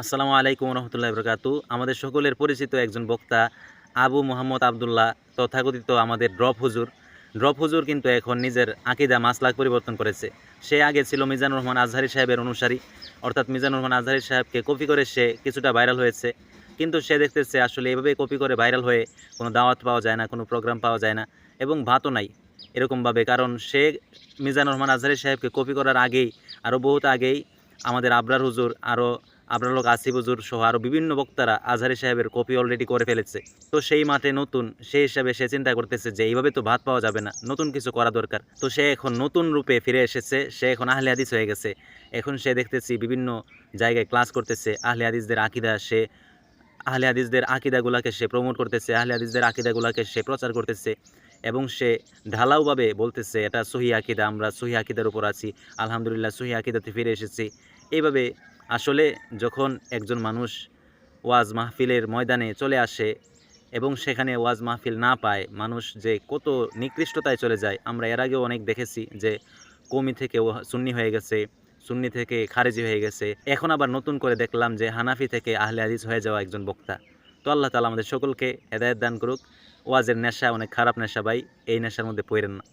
আসসালামু আলাইকুম রহমতুল্লাহ বরকাতু। আমাদের সকলের পরিচিত একজন বক্তা আবু মোহাম্মদ আবদুল্লাহ, তথাকথিত আমাদের ড্রপ হুজুর। ড্রপ হুজুর কিন্তু এখন নিজের আকিদা মাসলাক পরিবর্তন করেছে। সে আগে ছিল মিজানুর রহমান আজহারি সাহেবের অনুসারী, অর্থাৎ মিজানুর রহমান আজহারি সাহেবকে কপি করে সে কিছুটা ভাইরাল হয়েছে। কিন্তু সে দেখতেছে আসলে এভাবে কপি করে ভাইরাল হয়ে কোনো দাওয়াত পাওয়া যায় না, কোনো প্রোগ্রাম পাওয়া যায় না এবং ভাতও নাই এরকমভাবে। কারণ সে মিজানুর রহমান আজহারি সাহেবকে কপি করার আগেই, আরও বহুত আগেই আমাদের আবরার হুজুর, আরও আপনার লোক আসিফ হুজুর সহ আরও বিভিন্ন বক্তারা আজহারি সাহেবের কপি অলরেডি করে ফেলেছে। তো সেই মাঠে নতুন, সেই হিসাবে সে চিন্তা করতেছে যে এইভাবে তো ভাত পাওয়া যাবে না, নতুন কিছু করা দরকার। তো সে এখন নতুন রূপে ফিরে এসেছে, সে এখন আহলে হাদিস হয়ে গেছে। এখন সে দেখতেছি বিভিন্ন জায়গায় ক্লাস করতেছে, আহলে হাদিসদের আকিদা সে আহলে হাদিসদের আকিদাগুলাকে সে প্রমোট করতেছে, আহলে হাদিসদের আকিদাগুলাকে সে প্রচার করতেছে এবং সে ঢালাওভাবে বলতেছে এটা সহি আকিদা, আমরা সহি আকিদার উপর আছি, আলহামদুলিল্লাহ সহি আকিদাতে ফিরে এসেছি। এইভাবে আসলে যখন একজন মানুষ ওয়াজ মাহফিলের ময়দানে চলে আসে এবং সেখানে ওয়াজ মাহফিল না পায়, মানুষ যে কত নিকৃষ্টতায় চলে যায়। আমরা এর আগেও অনেক দেখেছি যে কওমি থেকে সুন্নি হয়ে গেছে, সুন্নি থেকে খারেজি হয়ে গেছে। এখন আবার নতুন করে দেখলাম যে হানাফি থেকে আহলে হাদিস হয়ে যাওয়া একজন বক্তা। তো আল্লাহ তাআলা আমাদের সকলকে হেদায়েত দান করুক। ওয়াজের নেশা অনেক খারাপ নেশা ভাই, এই নেশার মধ্যে পড়েন না।